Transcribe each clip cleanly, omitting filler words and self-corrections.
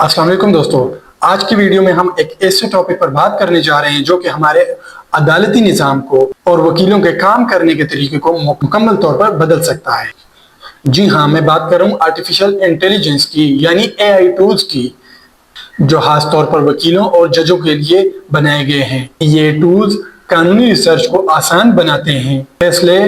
अस्सलाम वालेकुम दोस्तों, आज की वीडियो में हम एक ऐसे टॉपिक पर बात करने जा रहे हैं जो कि हमारे अदालती निज़ाम को और वकीलों के काम करने के तरीके को मुकम्मल तौर पर बदल सकता है। जी हाँ, मैं बात कर रहा हूँ आर्टिफिशियल इंटेलिजेंस की, यानी एआई टूल्स की, जो खास तौर पर वकीलों और जजों के लिए बनाए गए हैं। ये टूल्स कानूनी रिसर्च को आसान बनाते हैं, फैसले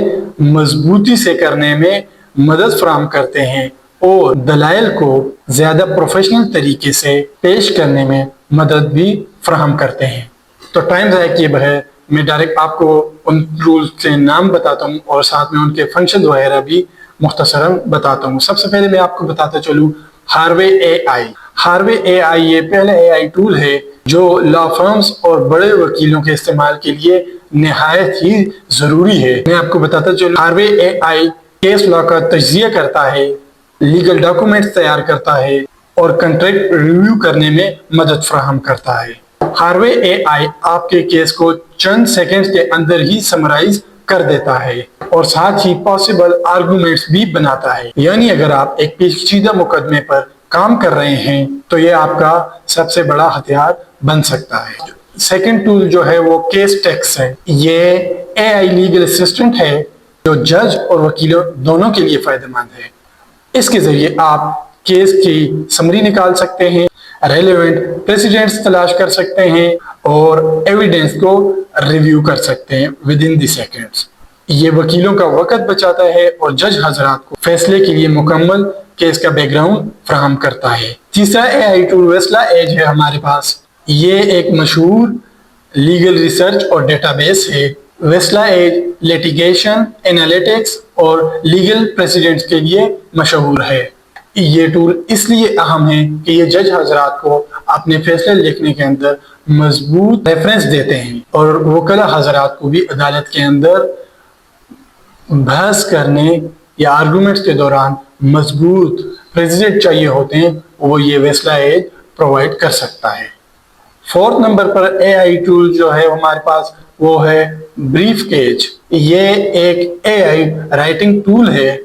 मजबूती से करने में मदद फराहम करते हैं और दलाइल को ज्यादा प्रोफेशनल तरीके से पेश करने में मदद भी फराहम करते हैं। तो टाइम ज़ाया किए बगैर मैं डायरेक्ट आपको उन रूल्स के नाम बताता हूँ और साथ में उनके फंक्शन वगैरह भी मुख्तसरन बताता हूँ। सबसे पहले मैं आपको बताता चलूँ हार्वे एआई। हार्वे एआई ये पहला एआई टूल है जो लॉ फर्म्स और बड़े वकीलों के इस्तेमाल के लिए निहायत ही जरूरी है। मैं आपको बताता चलूँ, हार्वे एआई केस लॉ का तज्जिया करता है, लीगल डॉक्यूमेंट्स तैयार करता है और कॉन्ट्रैक्ट रिव्यू करने में मदद फराहम करता है। हार्वे एआई आपके केस को चंद सेकंड्स के अंदर ही समराइज कर देता है और साथ ही पॉसिबल आर्गुमेंट्स भी बनाता है। यानी अगर आप एक पेचीदा मुकदमे पर काम कर रहे हैं तो ये आपका सबसे बड़ा हथियार बन सकता है। सेकंड टूल जो है वो केस टेक्स्ट है। ये एआई लीगल असिस्टेंट है जो जज और वकीलों दोनों के लिए फायदेमंद है। इसके जरिए आप केस की समरी निकाल सकते हैं, रेलेवेंट प्रेसिडेंट्स तलाश कर सकते हैं और एविडेंस को रिव्यू कर सकते हैं विद इन द सेकेंड्स। ये वकीलों का वक्त बचाता है और जज हजरात को फैसले के लिए मुकम्मल केस का बैकग्राउंड फराहम करता है। तीसरा एआई टूल वेस्ला एज है हमारे पास। ये एक मशहूर लीगल रिसर्च और डेटाबेस है। वेस्ला एज लिटिगेशन, एनालिटिक्स और लीगल प्रेसिडेंट्स के लिए मशहूर है। ये टूल इसलिए अहम है कि ये जज हजरात को अपने फैसले लिखने के अंदर मजबूत रेफरेंस देते हैं और वकला हजरात को भी अदालत के अंदर बहस करने या आर्गुमेंट्स के दौरान मजबूत प्रेसिडेंट चाहिए होते हैं, वो ये वेस्ला एज प्रोवाइड कर सकता है। फोर्थ नंबर पर एआई टूल जो है हमारे पास वो है ब्रीफ केज। ये एक एआई राइटिंग टूल है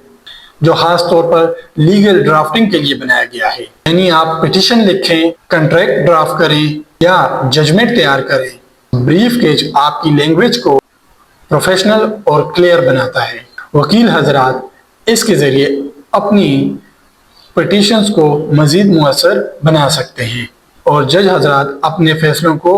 जो खास तौर पर लीगल ड्राफ्टिंग के लिए बनाया गया है। यानी आप पिटिशन लिखें, कॉन्ट्रैक्ट ड्राफ्ट करें या जजमेंट तैयार करें, ब्रीफ केज आपकी लैंग्वेज को प्रोफेशनल और क्लियर बनाता है। वकील हजरात इसके जरिए अपनी पिटिशंस को मजीद मुअस्सर बना सकते हैं और जज हजरात अपने फैसलों को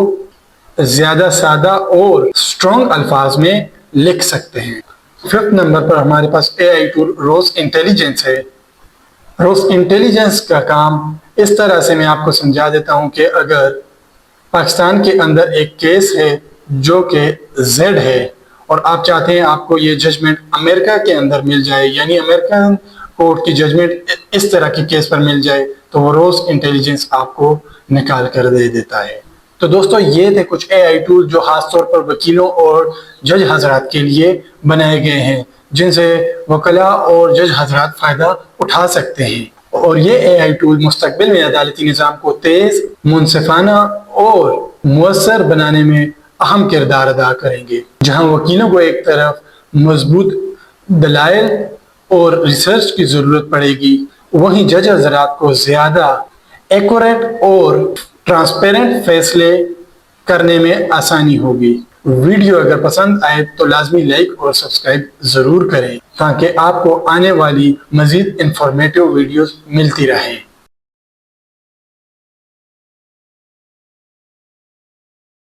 ज्यादा सादा और स्ट्रॉन्ग अल्फाज में लिख सकते हैं। फिफ्थ नंबर पर हमारे पास एआई टूल रोज इंटेलिजेंस है। रोज इंटेलिजेंस का काम इस तरह से मैं आपको समझा देता हूं कि अगर पाकिस्तान के अंदर एक केस है जो कि जेड है और आप चाहते हैं आपको ये जजमेंट अमेरिका के अंदर मिल जाए, यानी अमेरिकन कोर्ट की जजमेंट इस तरह की केस पर मिल जाए, तो वो रोज इंटेलिजेंस आपको निकाल कर दे देता है। तो दोस्तों ये थे कुछ एआई टूल जो खास तौर पर वकीलों और जज हजरात के लिए बनाए गए हैं, जिनसे वकला और जज हजरात फायदा उठा सकते हैं। और ये एआई टूल मुस्तकबिल में अदालती निज़ाम को तेज, मुनसिफाना और मुअस्सर बनाने में अहम किरदार अदा करेंगे। जहां वकीलों को एक तरफ मजबूत दलाइल और रिसर्च की जरूरत पड़ेगी, वहीं जज हजरात को ज्यादा एक्यूरेट और ट्रांसपेरेंट फैसले करने में आसानी होगी। वीडियो अगर पसंद आए तो लाजमी लाइक और सब्सक्राइब जरूर करें ताकि आपको आने वाली मजीद इंफॉर्मेटिव वीडियोस मिलती रहें।